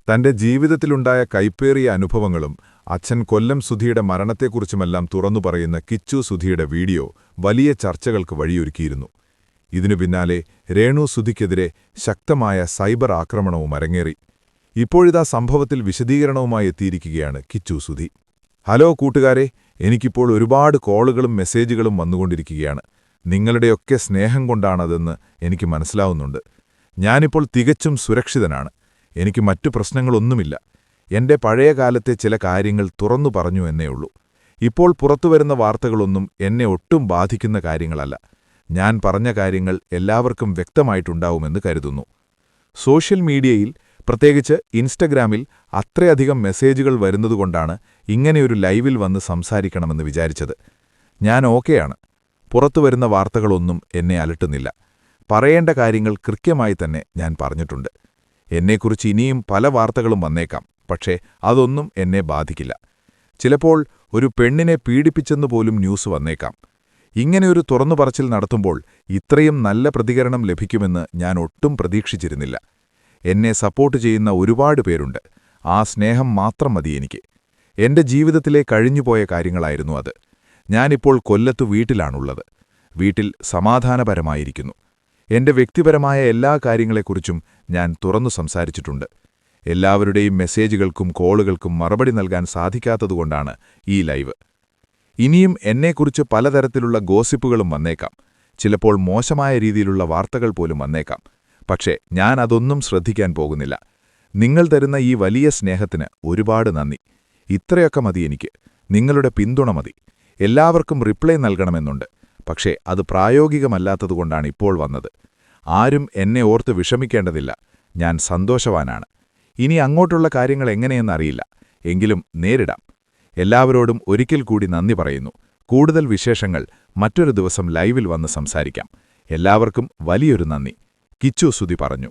തന്റെ ജീവിതത്തിലുണ്ടായ കൈപ്പേറിയ അനുഭവങ്ങളും അച്ഛൻ കൊല്ലം സുധിയുടെ മരണത്തെക്കുറിച്ചുമെല്ലാം തുറന്നു പറയുന്ന കിച്ചു സുധിയുടെ വീഡിയോ വലിയ ചർച്ചകൾക്ക് വഴിയൊരുക്കിയിരുന്നു. ഇതിനു പിന്നാലെ രേണു സുധിക്കെതിരെ ശക്തമായ സൈബർ ആക്രമണവും അരങ്ങേറി. ഇപ്പോഴിതാ സംഭവത്തിൽ വിശദീകരണവുമായി എത്തിയിരിക്കുകയാണ് കിച്ചു സുധി. ഹലോ കൂട്ടുകാരെ, എനിക്കിപ്പോൾ ഒരുപാട് കോളുകളും മെസ്സേജുകളും വന്നുകൊണ്ടിരിക്കുകയാണ്. നിങ്ങളുടെയൊക്കെ സ്നേഹം കൊണ്ടാണതെന്ന് എനിക്ക് മനസ്സിലാവുന്നുണ്ട്. ഞാനിപ്പോൾ തികച്ചും സുരക്ഷിതനാണ്. എനിക്ക് മറ്റു പ്രശ്നങ്ങളൊന്നുമില്ല. എന്റെ പഴയ കാലത്തെ ചില കാര്യങ്ങൾ തുറന്നു പറഞ്ഞു എന്നേയുള്ളൂ. ഇപ്പോൾ പുറത്തുവരുന്ന വാർത്തകളൊന്നും എന്നെ ഒട്ടും ബാധിക്കുന്ന കാര്യങ്ങളല്ല. ഞാൻ പറഞ്ഞ കാര്യങ്ങൾ എല്ലാവർക്കും വ്യക്തമായിട്ടുണ്ടാവുമെന്ന് കരുതുന്നു. സോഷ്യൽ മീഡിയയിൽ, പ്രത്യേകിച്ച് ഇൻസ്റ്റഗ്രാമിൽ അത്രയധികം മെസ്സേജുകൾ വരുന്നതുകൊണ്ടാണ് ഇങ്ങനെയൊരു ലൈവിൽ വന്ന് സംസാരിക്കണമെന്ന് വിചാരിച്ചത്. ഞാൻ ഓക്കെയാണ്. പുറത്തുവരുന്ന വാർത്തകളൊന്നും എന്നെ അലട്ടുന്നില്ല. പറയേണ്ട കാര്യങ്ങൾ കൃത്യമായി തന്നെ ഞാൻ പറഞ്ഞിട്ടുണ്ട്. എന്നെക്കുറിച്ച് ഇനിയും പല വാർത്തകളും വന്നേക്കാം, പക്ഷേ അതൊന്നും എന്നെ ബാധിക്കില്ല. ചിലപ്പോൾ ഒരു പെണ്ണിനെ പീഡിപ്പിച്ചെന്നുപോലും ന്യൂസ് വന്നേക്കാം. ഇങ്ങനെയൊരു തുറന്നുപറച്ചിൽ നടത്തുമ്പോൾ ഇത്രയും നല്ല പ്രതികരണം ലഭിക്കുമെന്ന് ഞാൻ ഒട്ടും പ്രതീക്ഷിച്ചിരുന്നില്ല. എന്നെ സപ്പോർട്ട് ചെയ്യുന്ന ഒരുപാട് പേരുണ്ട്. ആ സ്നേഹം മാത്രം മതി എനിക്ക്. എന്റെ ജീവിതത്തിലെ കഴിഞ്ഞുപോയ കാര്യങ്ങളായിരുന്നു അത്. ഞാനിപ്പോൾ കൊല്ലത്തു വീട്ടിലാണുള്ളത്. വീട്ടിൽ സമാധാനപരമായിരിക്കുന്നു. എന്റെ വ്യക്തിപരമായ എല്ലാ കാര്യങ്ങളെക്കുറിച്ചും ഞാൻ തുറന്നു സംസാരിച്ചിട്ടുണ്ട്. എല്ലാവരുടെയും മെസ്സേജുകൾക്കും കോളുകൾക്കും മറുപടി നൽകാൻ സാധിക്കാത്തതുകൊണ്ടാണ് ഈ ലൈവ്. ഇനിയും എന്നെക്കുറിച്ച് പലതരത്തിലുള്ള ഗോസിപ്പുകളും വന്നേക്കാം. ചിലപ്പോൾ മോശമായ രീതിയിലുള്ള വാർത്തകൾ പോലും വന്നേക്കാം. പക്ഷേ ഞാൻ അതൊന്നും ശ്രദ്ധിക്കാൻ പോകുന്നില്ല. നിങ്ങൾ തരുന്ന ഈ വലിയ സ്നേഹത്തിന് ഒരുപാട് നന്ദി. ഇത്രയൊക്കെ മതി എനിക്ക്. നിങ്ങളുടെ പിന്തുണ മതി. എല്ലാവർക്കും റിപ്ലൈ നൽകണമെന്നുണ്ട്. പക്ഷേ അത് പ്രായോഗികമല്ലാത്തതുകൊണ്ടാണ് ഇപ്പോൾ വന്നത്. ആരും എന്നെ ഓർത്ത് വിഷമിക്കേണ്ടതില്ല. ഞാൻ സന്തോഷവാനാണ്. ഇനി അങ്ങോട്ടുള്ള കാര്യങ്ങൾ എങ്ങനെയെന്നറിയില്ല. എങ്കിലും നേരിടാം. എല്ലാവരോടും ഒരിക്കൽ കൂടി നന്ദി പറയുന്നു. കൂടുതൽ വിശേഷങ്ങൾ മറ്റൊരു ദിവസം ലൈവിൽ വന്ന് സംസാരിക്കാം. എല്ലാവർക്കും വലിയൊരു നന്ദി. കിച്ചു സുധി പറഞ്ഞു.